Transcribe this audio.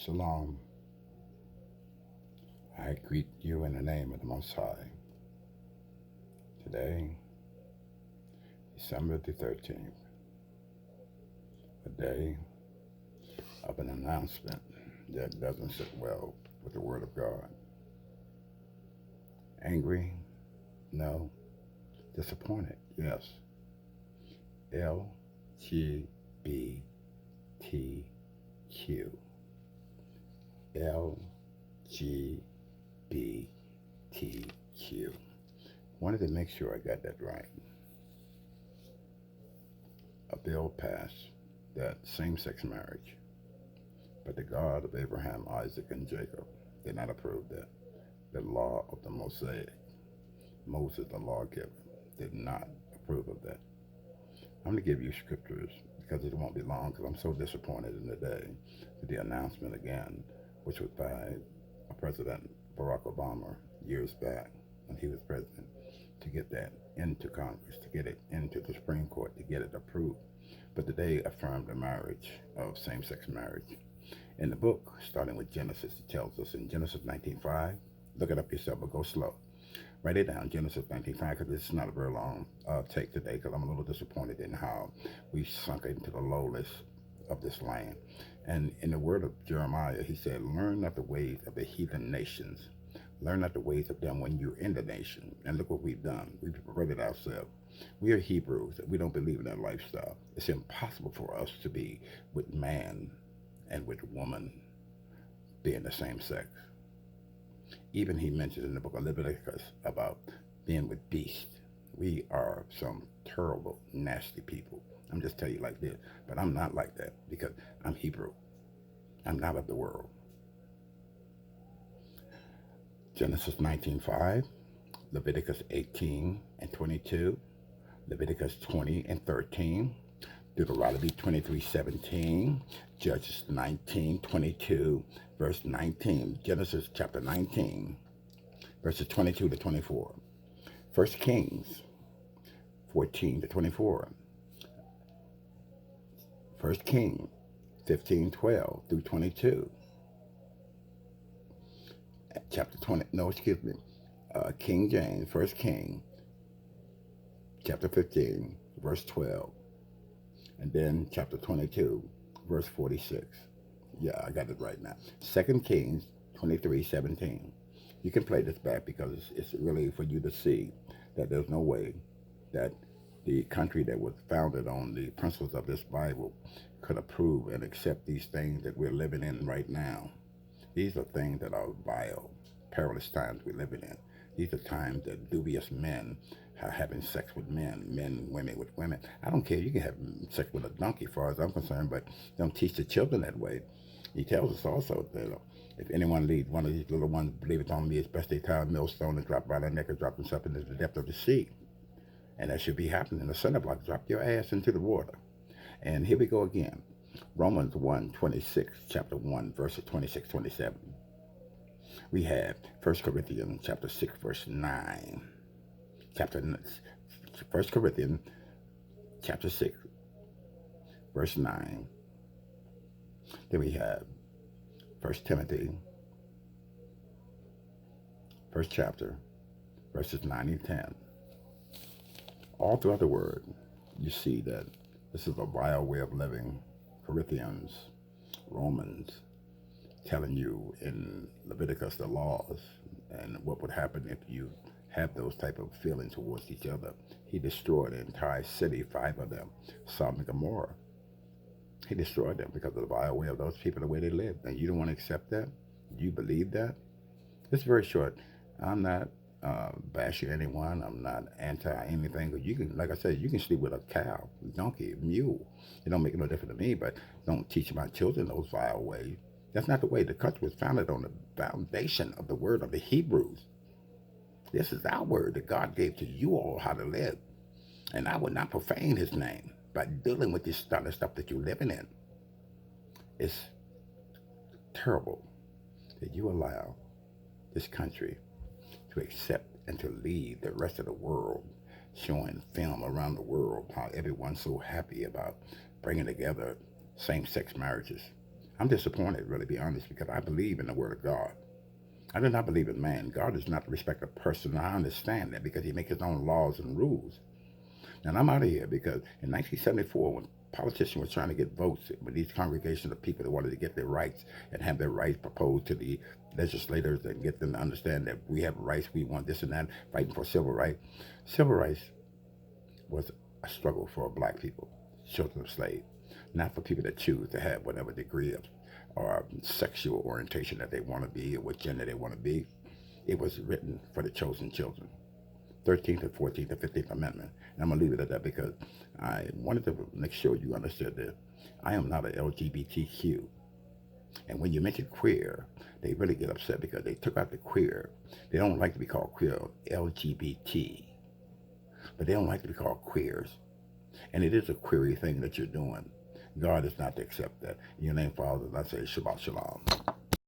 Shalom. I greet you in the name of the Most High. Today, December the 13th, a day of an announcement that doesn't sit well with the Word of God. Angry? No. Disappointed? Yes. LGBTQ. LGBTQ. Wanted to make sure I got that right. A bill passed that same-sex marriage, but the God of Abraham, Isaac, and Jacob did not approve that. The law of the Mosaic, Moses, the lawgiver, did not approve of that. I'm going to give you scriptures because it won't be long, because I'm so disappointed in the day with the announcement again, which was by President Barack Obama years back when he was president, to get that into Congress, to get it into the Supreme Court, to get it approved. But today affirmed the marriage of same-sex marriage. In the book, starting with Genesis, it tells us in Genesis 19:5, look it up yourself, but go slow. Write it down, Genesis 19:5, because this is not a very long take today, because I'm a little disappointed in how we sunk into the lowest of this land. And in the word of Jeremiah, he said, learn not the ways of the heathen nations. Learn not the ways of them when you're in the nation. And look what we've done. We've perverted ourselves. We are Hebrews. We don't believe in that lifestyle. It's impossible for us to be with man and with woman being the same sex. Even he mentions in the book of Leviticus about being with beasts. We are some terrible, nasty people. I'm just telling you like this. But I'm not like that because I'm Hebrew. I'm not of the world. Genesis 19:5, Leviticus 18:22, Leviticus 20:13, Deuteronomy 23:17, Judges 19:22, verse 19, Genesis chapter 19, verses 22 to 24, 1 Kings 14 to 24, 1 Kings 15:12 through 22, chapter 20, no, excuse me, King James, 1 King, chapter 15, verse 12, and then chapter 22, verse 46. Yeah, I got it right now. 2 Kings 23:17. You can play this back because it's really for you to see that there's no way that the country that was founded on the principles of this Bible could approve and accept these things that we're living in right now. These are things that are vile, perilous times we're living in. These are times that dubious men are having sex with men, women with women. I don't care. You can have sex with a donkey, as far as I'm concerned, but don't teach the children that way. He tells us also that if anyone leads one of these little ones, believe it on me, it's best they tie a millstone and drop by their neck and drop themselves into the depth of the sea. And that should be happening. The center block, drop your ass into the water. And here we go again. Romans 1:26, chapter 1, verses 26, 27. We have 1 Corinthians chapter 6, verse 9. 1 Corinthians chapter 6, verse 9. Then we have 1 Timothy, first chapter, verses 9 and 10. All throughout the word, you see that this is a vile way of living. Corinthians, Romans, telling you in Leviticus the laws and what would happen if you have those type of feelings towards each other. He destroyed an entire city, 5 of them, Sodom and Gomorrah. He destroyed them because of the vile way of those people, the way they live. And you don't want to accept that? You believe that? It's very short. I'm not bashing anyone. I'm not anti anything. Because you can, like I said, you can sleep with a cow, donkey, mule. It don't make no difference to me, but don't teach my children those vile ways. That's not the way. The country was founded on the foundation of the word of the Hebrews. This is our word that God gave to you all how to live. And I would not profane his name by dealing with this kind of stuff that you're living in. It's terrible that you allow this country to accept and to lead the rest of the world, showing film around the world how everyone's so happy about bringing together same-sex marriages. I'm disappointed, really, to be honest, because I believe in the Word of God. I do not believe in man. God is not the respecter of person. I understand that because he makes his own laws and rules. And I'm out of here because in 1974, when politicians were trying to get votes with these congregations of people that wanted to get their rights and have their rights proposed to the legislators and get them to understand that we have rights, we want this and that, fighting for civil rights. Civil rights was a struggle for black people, children of slaves, not for people that choose to have whatever degree of or sexual orientation that they want to be or what gender they want to be. It was written for the chosen children. 13th and 14th and 15th Amendment. And I'm going to leave it at that because I wanted to make sure you understood that I am not an LGBTQ. And when you mention queer, they really get upset because they took out the queer. They don't like to be called queer, LGBT, but they don't like to be called queers. And it is a query thing that you're doing. God is not to accept that. In your name, Father, I say Shabbat Shalom.